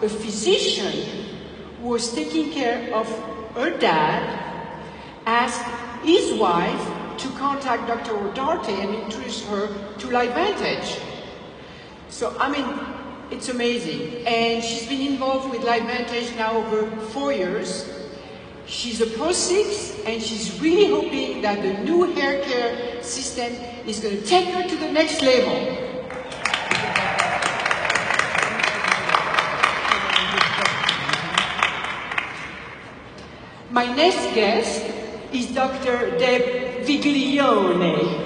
a physician who was taking care of her dad asked his wife to contact Dr. Rodarte and introduce her to Lifevantage. So, I mean, it's amazing. And she's been involved with Lifevantage now over 4 years. She's a Pro 6, and she's really hoping that the new hair care system is going to take her to the next level. My next guest is Dr. Deborah Viglione.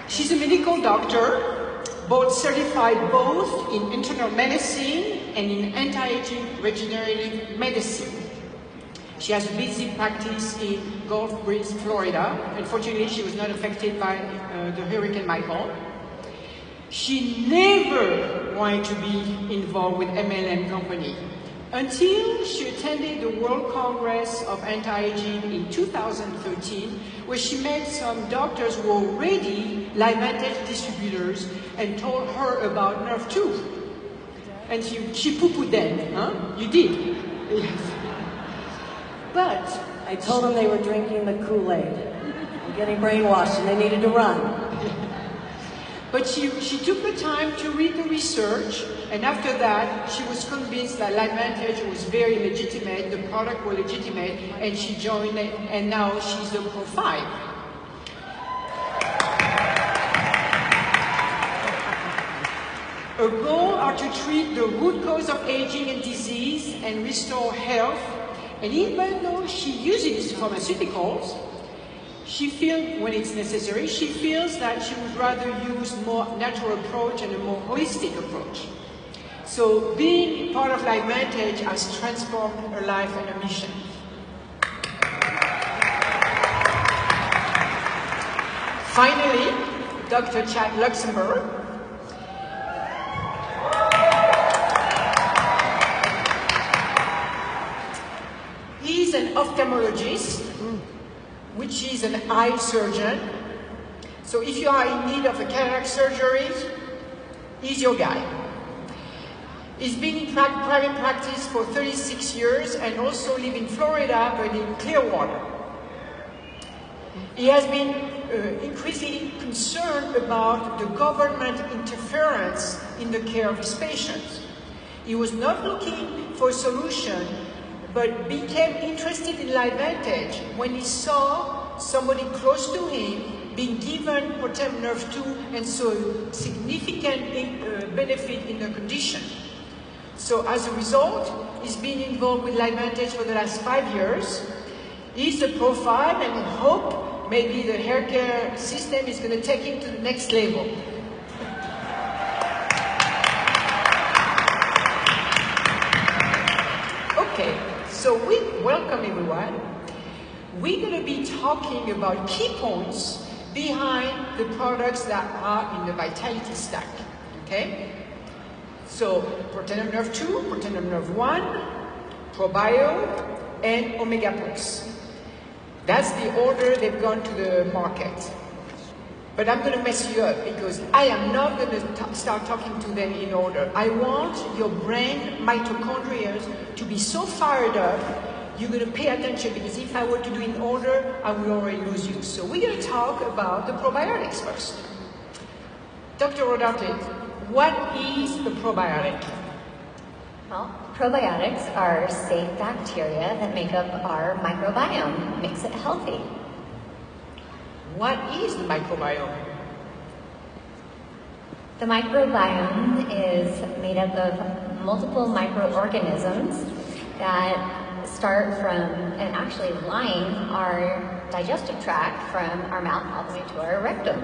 She's a medical doctor, board certified both in internal medicine and in anti-aging regenerative medicine. She has a busy practice in Gulf Breeze, Florida. Unfortunately, she was not affected by the Hurricane Michael. She never wanted to be involved with MLM company until she attended the World Congress of Anti-Aging in 2013, where she met some doctors who were already Lifevantage distributors and told her about Nerve 2. And she poo-pooed them, huh? You did. Yes. But I told them they were drinking the Kool-Aid and getting brainwashed and they needed to run. But she took the time to read the research, and after that, she was convinced that Lifevantage was very legitimate, the product was legitimate, and she joined it, and now she's a Pro 5. Her goals are to treat the root cause of aging and disease and restore health. And even though she uses pharmaceuticals, she feels, when it's necessary, she feels that she would rather use a more natural approach and a more holistic approach. So being part of Lifevantage has transformed her life and her mission. Finally, Dr. Chad Luxenberg. He's an ophthalmologist, which is an eye surgeon. So if you are in need of a cataract surgery, he's your guy. He's been in private practice for 36 years and also live in Florida, but in Clearwater. He has been increasingly concerned about the government interference in the care of his patients. He was not looking for a solution, but became interested in Lifevantage when he saw somebody close to him being given Protem Nerve 2 and saw significant benefit in the condition. So as a result, he's been involved with Lifevantage for the last 5 years. He's a Pro 5 and we hope maybe the hair care system is going to take him to the next level. Okay. So welcome everyone. We're going to be talking about key points behind the products that are in the Vitality Stack. Okay? So Protein Nerve 2, Protein Nerve 1, ProBio, and Omega Plus. That's the order they've gone to the market. But I'm going to mess you up because I am not going to start talking to them in order. I want your brain mitochondria to be so fired up, you're going to pay attention, because if I were to do in order, I would already lose you. So we're going to talk about the probiotics first. Dr. Rodarte, what is a probiotic? Well, probiotics are safe bacteria that make up our microbiome, makes it healthy. What is the microbiome? The microbiome is made up of multiple microorganisms that start from and actually line our digestive tract from our mouth all the way to our rectum.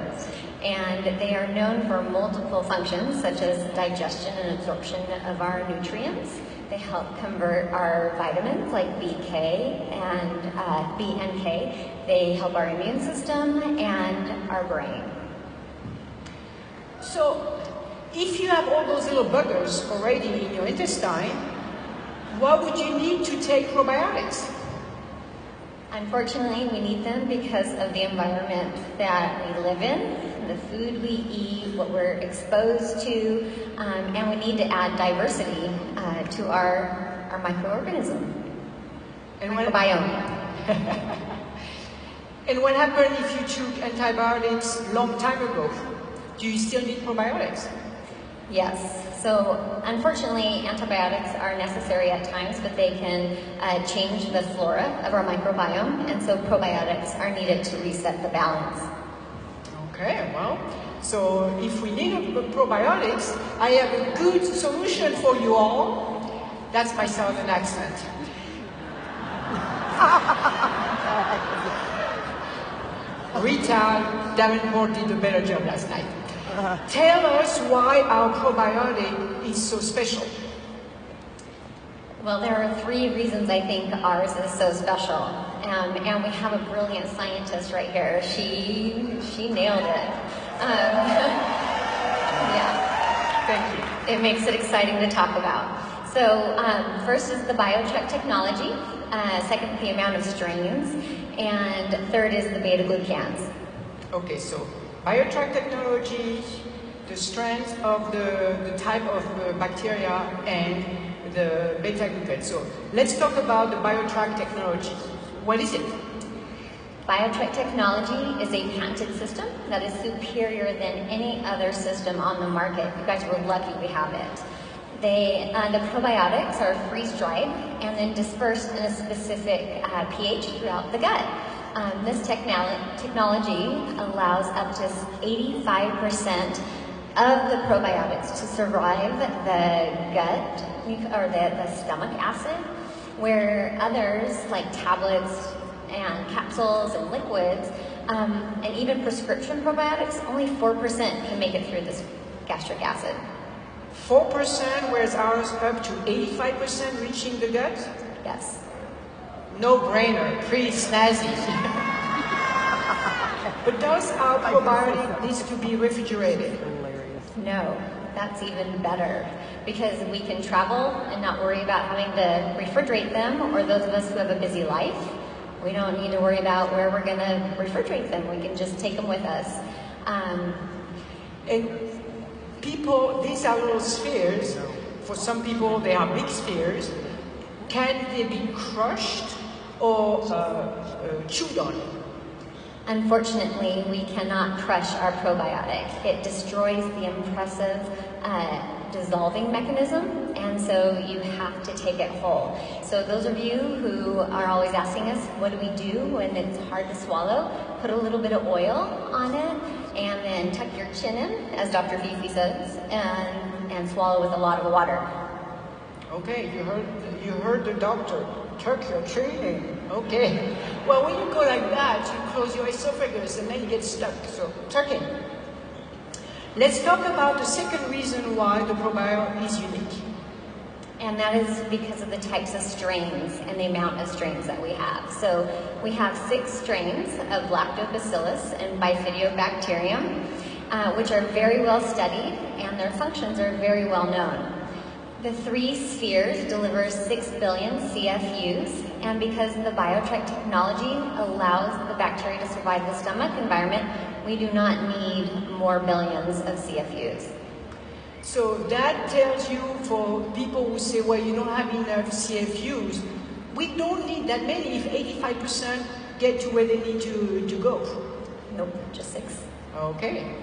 And they are known for multiple functions, such as digestion and absorption of our nutrients. They help convert our vitamins like BK and B and K. They help our immune system and our brain. So, if you have all those little buggers already in your intestine, why would you need to take probiotics? Unfortunately, we need them because of the environment that we live in, the food we eat, what we're exposed to, and we need to add diversity to our microorganism and microbiome. And what happened if you took antibiotics long time ago? Do you still need probiotics? Yes. So unfortunately, antibiotics are necessary at times, but they can change the flora of our microbiome, and so probiotics are needed to reset the balance. Okay, well, so if we need probiotics, I have a good solution for you all. That's my southern accent. Rita Davenport did a better job last night. Tell us why our probiotic is so special. Well, there are 3 reasons I think ours is so special. And we have a brilliant scientist right here. She nailed it. Yeah. Thank you. It makes it exciting to talk about. So first is the biotrack technology, second the amount of strains, and third is the beta-glucans. Okay, so biotrack technology, the strength of the type of bacteria, and the beta-glucan. So let's talk about the biotrack technology. What is it? Biotrack technology is a patented system that is superior than any other system on the market. You guys were lucky we have it. The probiotics are freeze-dried and then dispersed in a specific pH throughout the gut. This technology allows up to 85% of the probiotics to survive the gut or the stomach acid, where others like tablets and capsules and liquids and even prescription probiotics, only 4% can make it through this gastric acid. 4%, whereas ours up to 85% reaching the gut? Yes. No-brainer, pretty snazzy. But does our probiotic need to be refrigerated? No, that's even better, because we can travel and not worry about having to refrigerate them, or those of us who have a busy life, we don't need to worry about where we're going to refrigerate them. We can just take them with us. And people, these are little spheres. For some people, they are big spheres. Can they be crushed or chewed on? Unfortunately, we cannot crush our probiotic. It destroys the impressive dissolving mechanism, and so you have to take it whole. So those of you who are always asking us, what do we do when it's hard to swallow? Put a little bit of oil on it, and then tuck your chin in, as Dr. Fifi says, and swallow with a lot of water. Okay, you heard the doctor. Tuck your chin in. Okay. Well, when you go like that, you close your esophagus and then you get stuck. So tuck in. Let's talk about the second reason why the probiotic is unique. And that is because of the types of strains and the amount of strains that we have. So we have 6 strains of lactobacillus and bifidobacterium, which are very well studied, and their functions are very well known. The 3 spheres deliver 6 billion CFUs, and because the biotrack technology allows the bacteria to survive the stomach environment, we do not need more billions of CFUs. So that tells you, for people who say, well, you don't have enough CFUs, we don't need that many if 85% get to where they need to go. Nope, just 6. Okay.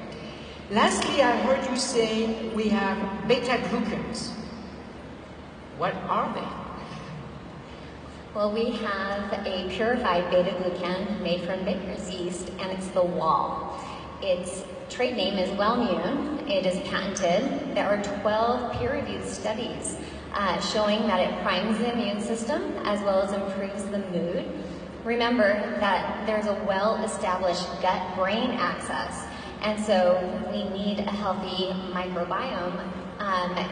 Lastly, I heard you say we have beta-glucans. What are they? Well, we have a purified beta-glucan made from baker's yeast, and it's the wall. Its trade name is Wellmune. It is patented. There are 12 peer-reviewed studies showing that it primes the immune system as well as improves the mood. Remember that there's a well-established gut-brain axis, and so we need a healthy microbiome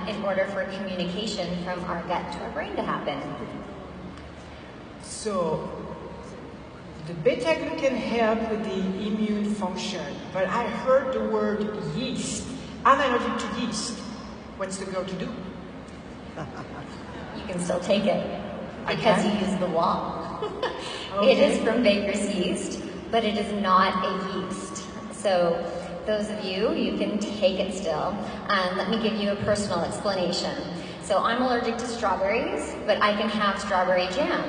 in order for communication from our gut to our brain to happen. So the beta-glucan help with the immune function, but I heard the word yeast. I'm allergic to yeast. What's the girl to do? You can still take it because you use the wall. Okay. It is from baker's yeast, but it is not a yeast. So those of you can take it still. Let me give you a personal explanation. So I'm allergic to strawberries, but I can have strawberry jam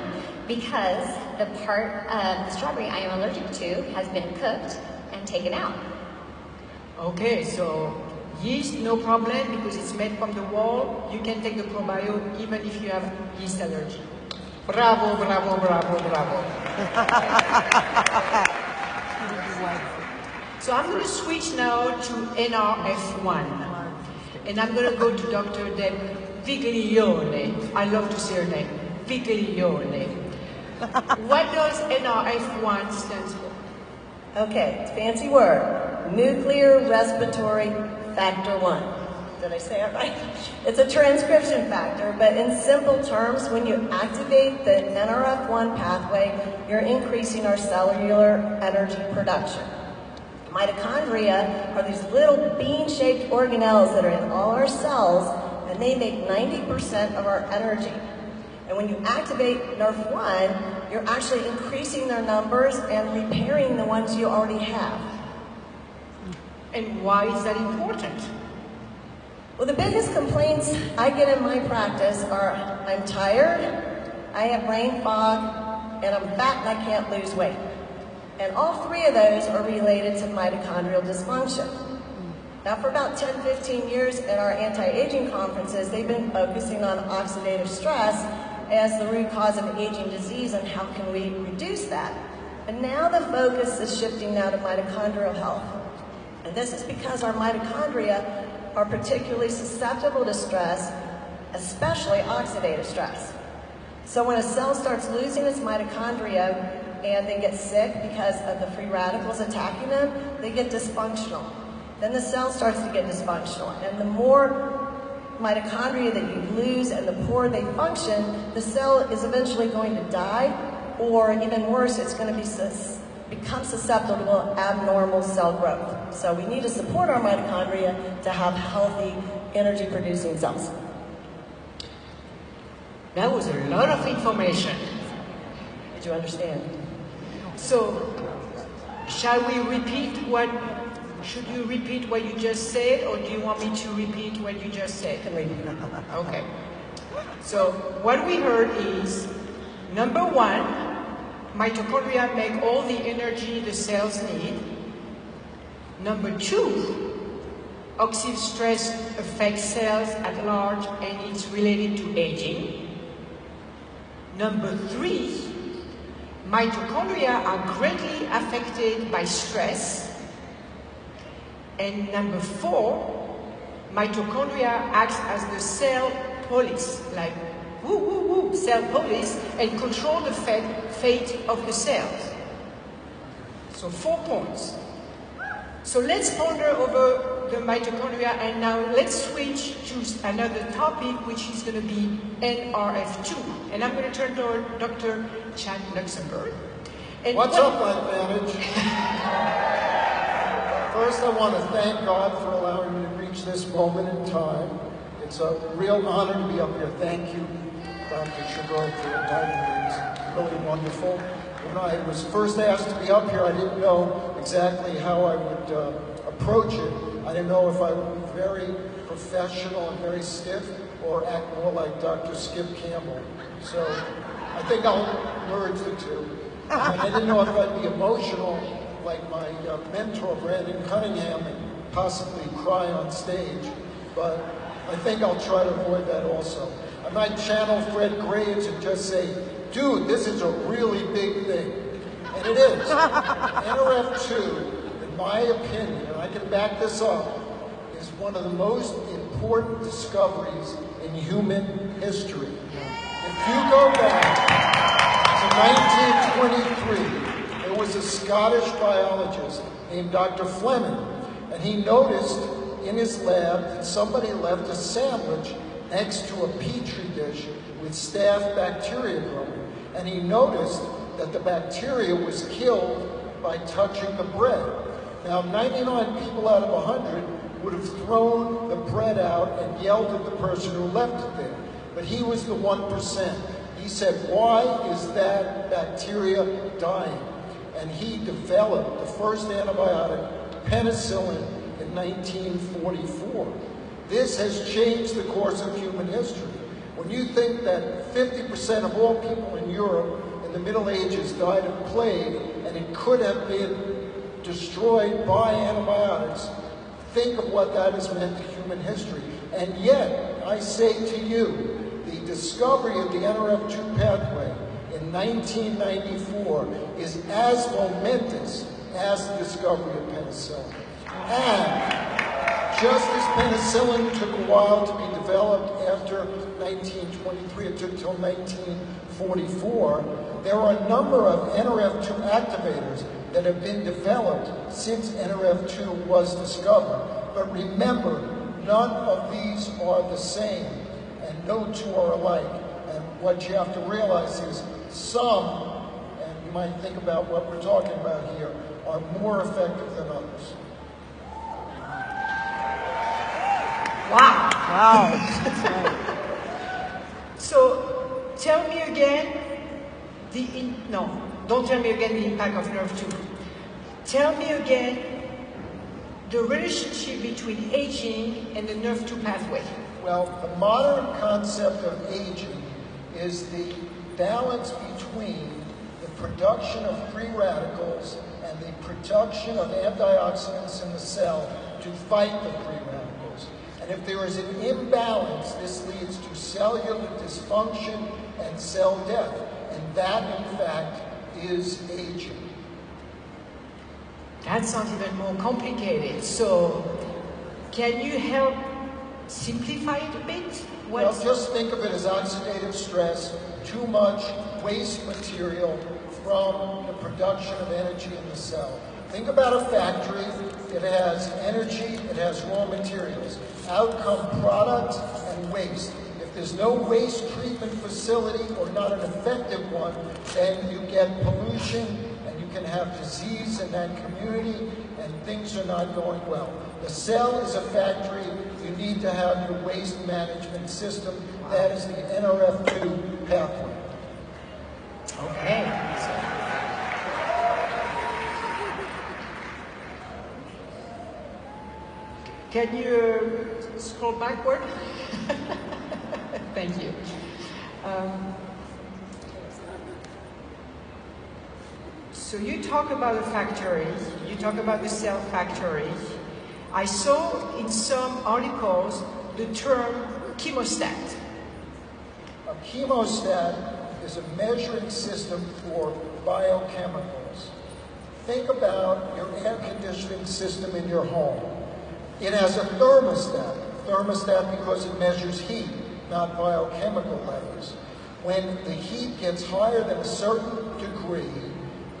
because the part of the strawberry I am allergic to has been cooked and taken out. Okay, so yeast, no problem, because it's made from the wall. You can take the probiotic even if you have yeast allergy. Bravo, bravo, bravo, bravo. So I'm going to switch now to NRF1. And I'm going to go to Dr. Deborah Viglione. I love to say her name. Viglione. What does NRF1 stand for? Okay, it's a fancy word. Nuclear Respiratory Factor 1. Did I say it right? It's a transcription factor, but in simple terms, when you activate the NRF1 pathway, you're increasing our cellular energy production. Mitochondria are these little bean-shaped organelles that are in all our cells, and they make 90% of our energy. And when you activate NRF1, you're actually increasing their numbers and repairing the ones you already have. And why is that important? Well, the biggest complaints I get in my practice are I'm tired, I have brain fog, and I'm fat and I can't lose weight. And all three of those are related to mitochondrial dysfunction. Now, for about 10, 15 years at our anti-aging conferences, they've been focusing on oxidative stress as the root cause of aging disease and how can we reduce that. And now the focus is shifting now to mitochondrial health. And this is because our mitochondria are particularly susceptible to stress, especially oxidative stress. So when a cell starts losing its mitochondria and they get sick because of the free radicals attacking them, they get dysfunctional. Then the cell starts to get dysfunctional. And the more mitochondria that you lose and the poorer they function, the cell is eventually going to die, or even worse, it's going to become susceptible to abnormal cell growth. So we need to support our mitochondria to have healthy energy-producing cells. That was a lot of information. Did you understand? So, shall you repeat what you just said, or do you want me to repeat what you just said? I can repeat it. Okay. So, what we heard is, number one, mitochondria make all the energy the cells need. Number two, oxidative stress affects cells at large and it's related to aging. Number three, mitochondria are greatly affected by stress. And number four, mitochondria acts as the cell police, like woo, woo, woo, cell police, and control the fate of the cells. So 4 points. So let's ponder over the mitochondria, and now let's switch to another topic, which is going to be NRF2. And I'm going to turn to Dr. Chad Luxenberg. And what's up, Lifevantage? First, I want to thank God for allowing me to reach this moment in time. It's a real honor to be up here. Thank you, Dr. Chevreau, for inviting me. It's really wonderful. When I was first asked to be up here, I didn't know exactly how I would approach it. I didn't know if I would be very professional and very stiff or act more like Dr. Skip Campbell. So I think I'll merge the two. And I didn't know if I'd be emotional like my mentor, Brandon Cunningham, and possibly cry on stage. But I think I'll try to avoid that also. I might channel Fred Graves and just say, dude, this is a really big thing. And it is. NRF2, in my opinion, and I can back this up, is one of the most important discoveries in human history. If you go back to 1923, there was a Scottish biologist named Dr. Fleming, and he noticed in his lab that somebody left a sandwich next to a petri dish with staph bacteria growing. And he noticed that the bacteria was killed by touching the bread. Now, 99 people out of 100 would have thrown the bread out and yelled at the person who left it there. But he was the 1%. He he said, why is that bacteria dying? And he developed the first antibiotic, penicillin, in 1944. This has changed the course of human history. When you think that 50% of all people in Europe in the Middle Ages died of plague, and it could have been destroyed by antibiotics, think of what that has meant to human history. And yet, I say to you, the discovery of the NRF2 pathway in 1994 is as momentous as the discovery of penicillin. And just as penicillin took a while to be developed after 1923, it took till 1944, there are a number of NRF2 activators that have been developed since NRF2 was discovered. But remember, none of these are the same, and no two are alike. And what you have to realize is some, and you might think about what we're talking about here, are more effective than others. Wow. Wow. So tell me again don't tell me again the impact of NRF2. Tell me again the relationship between aging and the NRF2 pathway. Well, the modern concept of aging is the balance between the production of free radicals and the production of antioxidants in the cell to fight the free radicals. And if there is an imbalance, this leads to cellular dysfunction and cell death. And that, in fact, is aging. That sounds even more complicated. So, can you help simplify it a bit? Well, just think of it as oxidative stress, too much waste material from the production of energy in the cell. Think about a factory. It has energy, it has raw materials. Out come product and waste. If there's no waste treatment facility or not an effective one, then you get pollution and you can have disease in that community and things are not going well. The cell is a factory. You need to have your waste management system. That is the NRF2 pathway. Okay. Can you scroll backward? Thank you. So you talk about the factory, you talk about the cell factory. I saw in some articles the term chemostat. A chemostat is a measuring system for biochemicals. Think about your air conditioning system in your home. It has a thermostat because it measures heat, not biochemical levels. When the heat gets higher than a certain degree,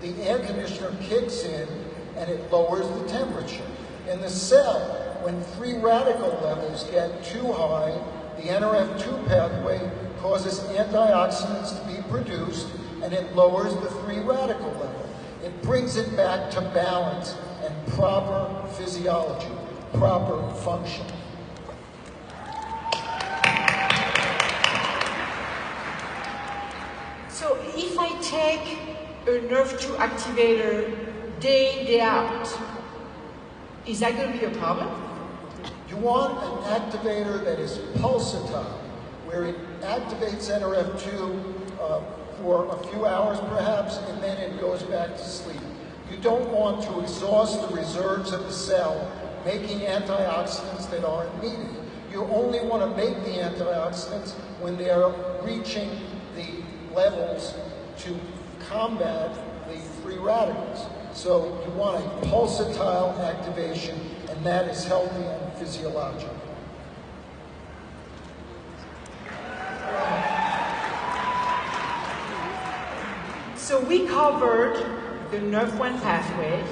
the air conditioner kicks in and it lowers the temperature. In the cell, when free radical levels get too high, the NRF2 pathway causes antioxidants to be produced and it lowers the free radical level. It brings it back to balance and proper physiology, proper function. So if I take a NRF2 activator day in, day out, is that going to be a problem? You want an activator that is pulsatile, where it activates NRF2 for a few hours perhaps, and then it goes back to sleep. You don't want to exhaust the reserves of the cell, making antioxidants that aren't needed. You only want to make the antioxidants when they are reaching the levels to combat the free radicals. So you want a pulsatile activation, and that is healthy and physiological. So we covered the NRF1 pathway,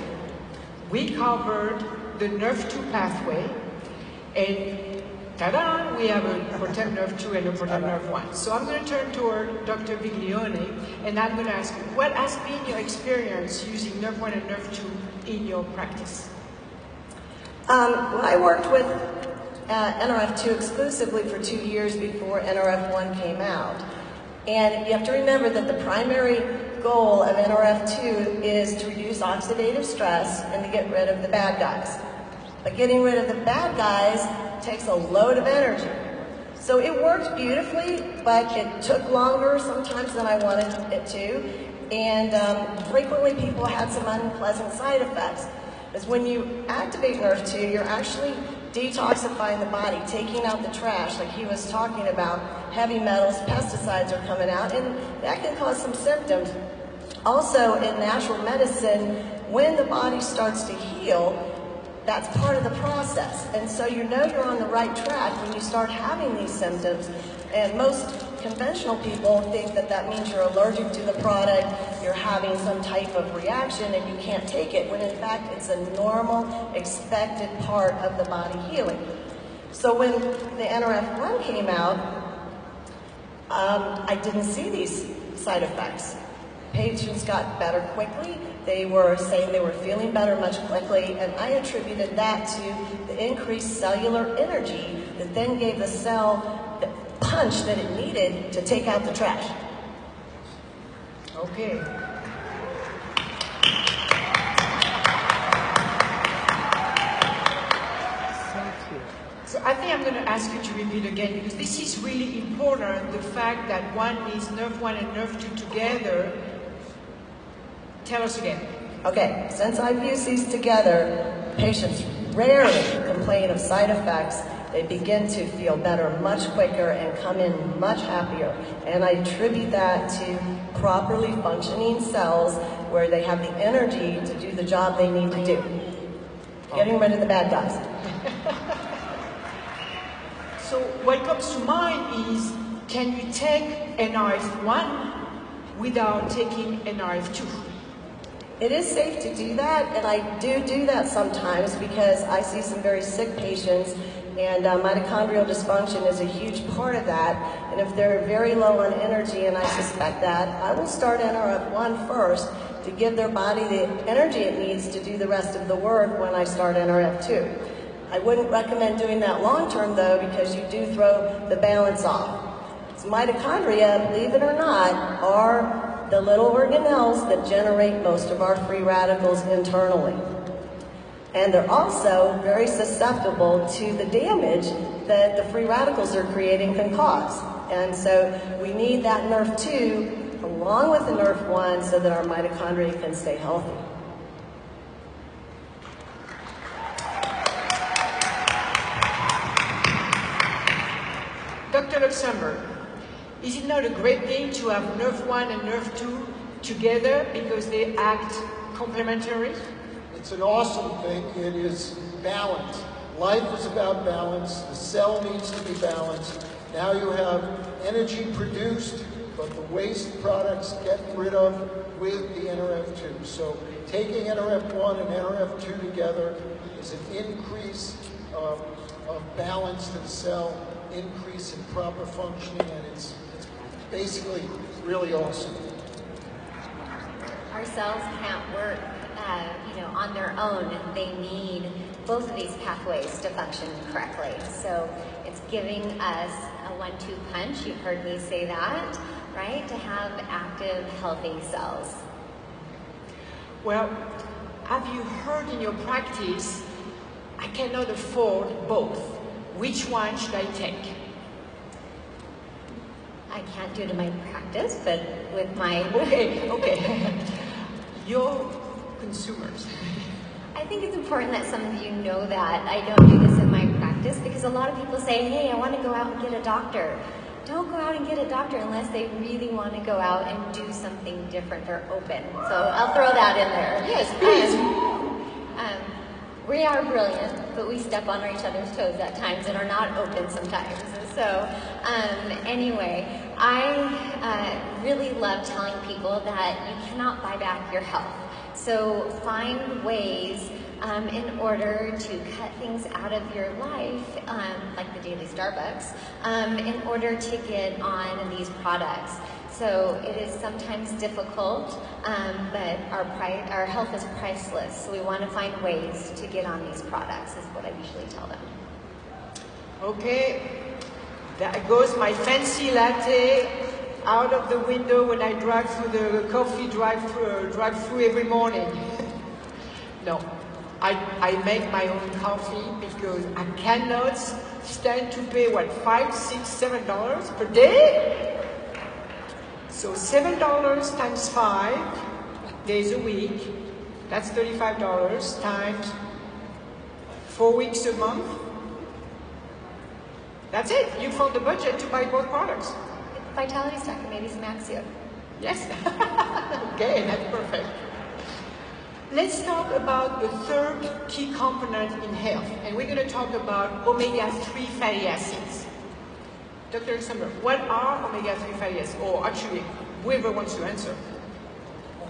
we covered the NRF2 pathway, and ta-da, we have a protect NRF2 and a protect NRF1. So I'm going to turn toward Dr. Viglione, and I'm going to ask you, what has been your experience using NRF1 and NRF2 in your practice? Well, I worked with NRF2 exclusively for 2 years before NRF1 came out. And you have to remember that the primary goal of NRF2 is to reduce oxidative stress and to get rid of the bad guys. But getting rid of the bad guys takes a load of energy. So it worked beautifully, but it took longer sometimes than I wanted it to. And frequently people had some unpleasant side effects. Because when you activate NRF2, you're actually detoxifying the body, taking out the trash, like he was talking about. Heavy metals, pesticides are coming out, and that can cause some symptoms. Also, in natural medicine, when the body starts to heal, that's part of the process. And so you know you're on the right track when you start having these symptoms. And most conventional people think that that means you're allergic to the product, you're having some type of reaction and you can't take it, when in fact it's a normal, expected part of the body healing. So when the NRF1 came out, I didn't see these side effects. Patients got better quickly. They were saying they were feeling better much quickly, and I attributed that to the increased cellular energy that then gave the cell the punch that it needed to take out the trash. Okay. So I think I'm going to ask you to repeat again, because this is really important, the fact that one is NRF1 and NRF2 together. Tell us again. Okay, since I've used these together, patients rarely complain of side effects. They begin to feel better much quicker and come in much happier. And I attribute that to properly functioning cells where they have the energy to do the job they need to do. Getting rid of the bad guys. So what comes to mind is, can you take NRF1 without taking NRF2? It is safe to do that, and I do that sometimes because I see some very sick patients, and mitochondrial dysfunction is a huge part of that. And if they're very low on energy, and I suspect that, I will start NRF1 first to give their body the energy it needs to do the rest of the work when I start NRF2. I wouldn't recommend doing that long term though, because you do throw the balance off. So mitochondria, believe it or not, are the little organelles that generate most of our free radicals internally. And they're also very susceptible to the damage that the free radicals are creating can cause. And so we need that NRF2 along with the NRF1 so that our mitochondria can stay healthy. Dr. Luxenberg, is it not a great thing to have NRF1 and NRF2 together because they act complementary? It's an awesome thing. It is balance. Life is about balance. The cell needs to be balanced. Now you have energy produced, but the waste products get rid of with the NRF2. So taking NRF1 and NRF2 together is an increase of balance to the cell, increase in proper functioning, and it's basically really awesome. Our cells can't work on their own. They need both of these pathways to function correctly. So it's giving us a 1-2 punch. You've heard me say that, right? To have active, healthy cells. Well, have you heard in your practice, I cannot afford both. Which one should I take? I can't do it in my practice, but with my... Okay. Your consumers. I think it's important that some of you know that I don't do this in my practice, because a lot of people say, hey, I want to go out and get a doctor. Don't go out and get a doctor unless they really want to go out and do something different or open. So I'll throw that in there. Yes, please. We are brilliant, but we step on each other's toes at times and are not open sometimes. So anyway, I really love telling people that you cannot buy back your health. So find ways in order to cut things out of your life, like the daily Starbucks, in order to get on these products. So it is sometimes difficult, but our health is priceless. So we want to find ways to get on these products, is what I usually tell them. Okay, there goes my fancy latte out of the window when I drive through the coffee drive-through every morning. No, I make my own coffee because I cannot stand to pay, what, $5, $6, $7 per day? So $7 times 5 days a week, that's $35 times 4 weeks a month. That's it. You found the budget to buy both products. Vitality Stack and maybe some Axio. Yes. Okay, that's perfect. Let's talk about the third key component in health, and we're going to talk about omega-3 fatty acids. Dr. Luxenberg, what are omega-3 fatty acids? Or actually, whoever wants to answer.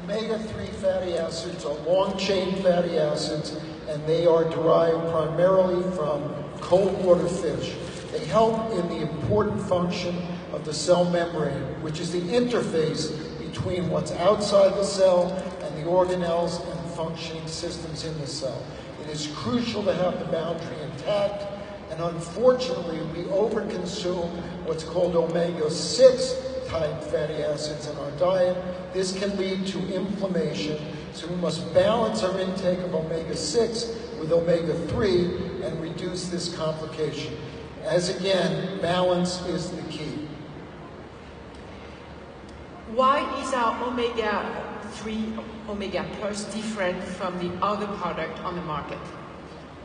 Omega-3 fatty acids are long-chain fatty acids, and they are derived primarily from cold water fish. They help in the important function of the cell membrane, which is the interface between what's outside the cell and the organelles and functioning systems in the cell. It is crucial to have the boundary intact, and unfortunately we overconsume what's called omega-6 type fatty acids in our diet. This can lead to inflammation, so we must balance our intake of omega-6 with omega-3 and reduce this complication. As again, balance is the key. Why is our omega-3, omega plus different from the other product on the market?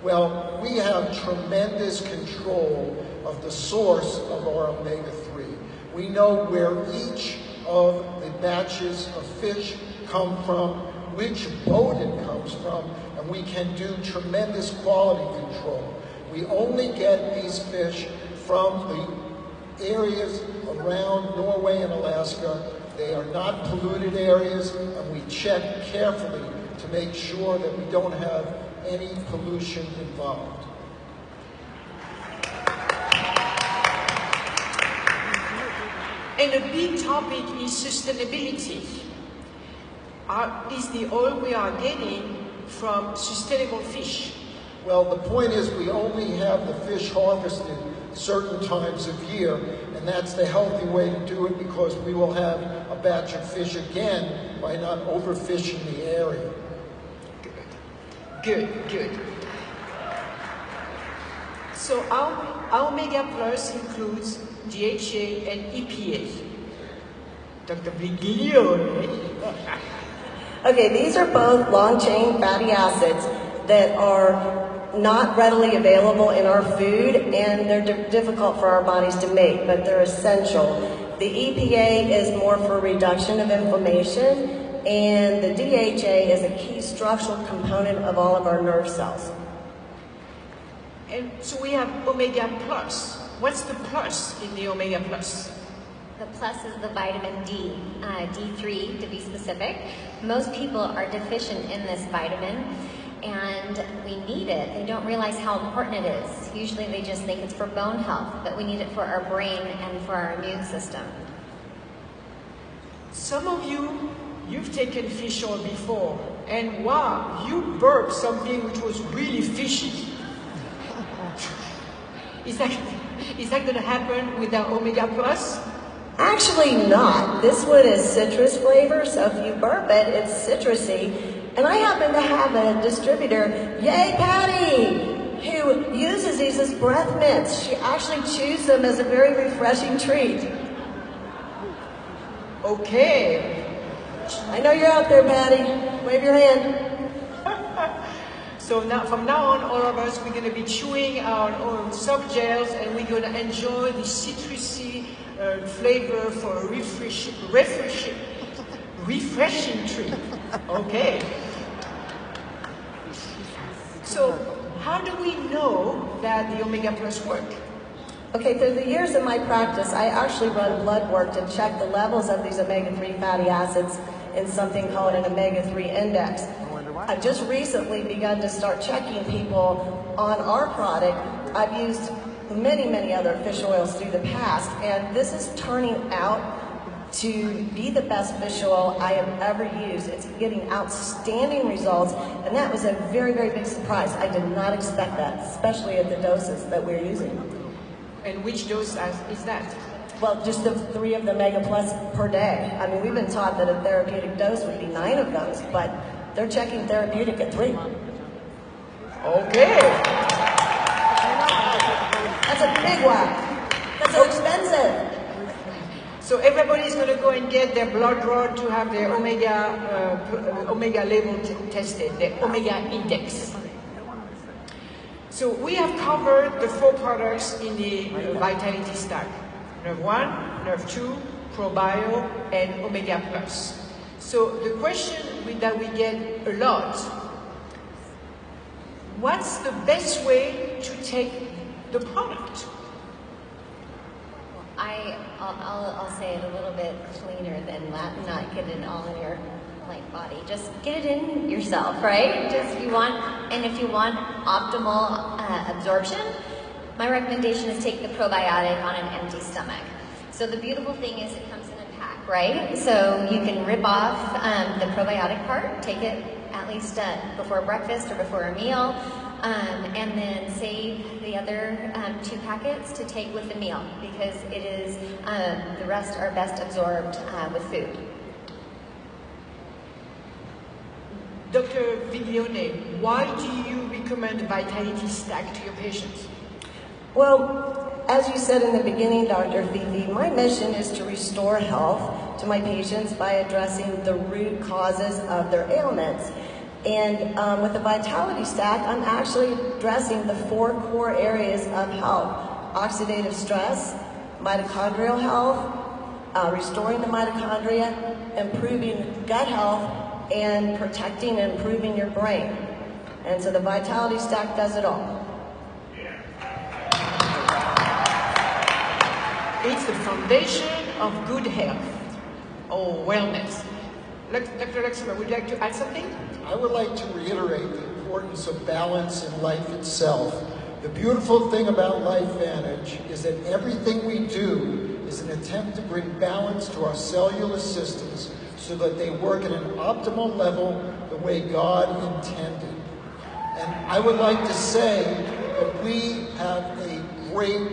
Well, we have tremendous control of the source of our omega-3. We know where each of the batches of fish come from, which boat it comes from, and we can do tremendous quality control. We only get these fish from the areas around Norway and Alaska. They are not polluted areas, and we check carefully to make sure that we don't have any pollution involved. And a big topic is sustainability. Is the oil we are getting from sustainable fish? Well, the point is we only have the fish harvested certain times of year, and that's the healthy way to do it because we will have a batch of fish again by not overfishing the area. Good. So our Omega Plus includes DHA and EPA. Dr. Viglione. Okay, these are both long-chain fatty acids that are not readily available in our food, and they're difficult for our bodies to make, but they're essential. The EPA is more for reduction of inflammation, and the DHA is a key structural component of all of our nerve cells. And so we have Omega Plus. What's the plus in the Omega Plus? The plus is the vitamin D, D3 to be specific. Most people are deficient in this vitamin, and we need it. They don't realize how important it is. Usually they just think it's for bone health, but we need it for our brain and for our immune system. Some of you've taken fish oil before, and wow, you burped something which was really fishy. Is that going to happen with the Omega Plus? Actually not. This one is citrus flavor, so if you burp it, it's citrusy. And I happen to have a distributor, yay Patty, who uses these as breath mints. She actually chews them as a very refreshing treat. Okay. I know you're out there, Patty. Wave your hand. So now, from now on, all of us, we're going to be chewing our own soft gels, and we're going to enjoy the citrusy flavor for a refreshing treat. Okay. So, how do we know that the Omega Plus work? Okay, through the years of my practice, I actually run blood work to check the levels of these omega-3 fatty acids in something called an omega-3 index. I've just recently begun to start checking people on our product. I've used many other fish oils through the past, and this is turning out to be the best fish oil I have ever used. It's getting outstanding results, and that was a very big surprise. I did not expect that, especially at the doses that we're using. And which dose is that? Well, just the 3 of the Mega Plus per day. I mean, we've been taught that a therapeutic dose would be 9 of those, but they're checking therapeutic at 3. Okay. That's a big whack. That's so expensive. So everybody's going to go and get their blood drawn to have their omega level tested, their omega index. So we have covered the 4 products in the Vitality Stack. Nerve 1, Nerve 2, ProBio, and Omega Plus. So the question that we get a lot, what's the best way to take the product? I'll say it a little bit cleaner than not get it all in your body. Just get it in yourself, right? If you want optimal absorption, my recommendation is take the probiotic on an empty stomach. So the beautiful thing is it comes in a pack, right? So you can rip off the probiotic part, take it at least before breakfast or before a meal, and then save the other 2 packets to take with the meal, because it is the rest are best absorbed with food. Dr. Viglione, why do you recommend the Vitality Stack to your patients? Well, as you said in the beginning, Dr. Fifi, my mission is to restore health to my patients by addressing the root causes of their ailments. And with the Vitality Stack, I'm actually addressing the 4 core areas of health: oxidative stress, mitochondrial health, restoring the mitochondria, improving gut health, and protecting and improving your brain. And so the Vitality Stack does it all. It's the foundation of good health or wellness. Dr. Luxenberg, would you like to add something? I would like to reiterate the importance of balance in life itself. The beautiful thing about Lifevantage is that everything we do is an attempt to bring balance to our cellular systems so that they work at an optimal level the way God intended. And I would like to say that we have a great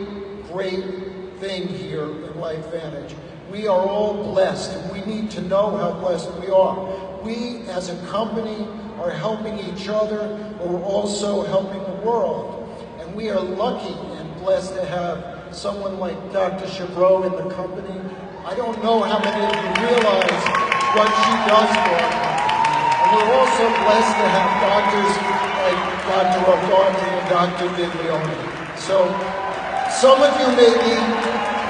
thing here in Lifevantage. We are all blessed, and we need to know how blessed we are. We, as a company, are helping each other, but we're also helping the world. And we are lucky and blessed to have someone like Dr. Chevreau in the company. I don't know how many of you realize what she does for our company. And we're also blessed to have doctors like Dr. Rodarte and Dr. Viglione. So some of you may be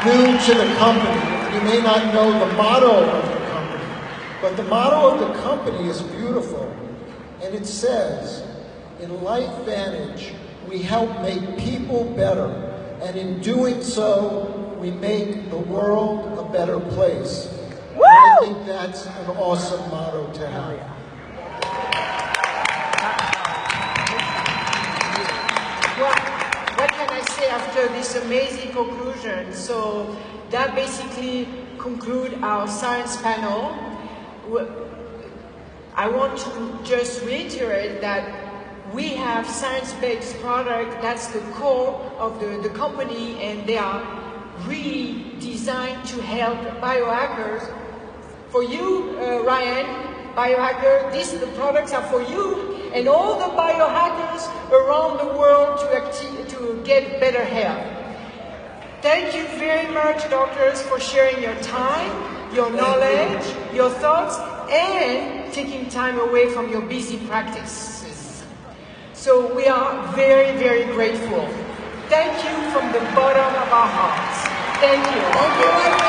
new to the company. You may not know the motto of the company, but the motto of the company is beautiful. And it says, in Lifevantage, we help make people better. And in doing so, we make the world a better place. And I think that's an awesome motto to have. What can I say after this amazing conclusion? So that basically concludes our science panel. I want to just reiterate that we have science-based product. That's the core of the company, and they are really designed to help biohackers. For you, Ryan, biohacker, the products are for you and all the biohackers around the world to get better health. Thank you very much, doctors, for sharing your time, your knowledge, your thoughts, and taking time away from your busy practices. So we are very grateful. Thank you from the bottom of our hearts. Thank you. Thank you.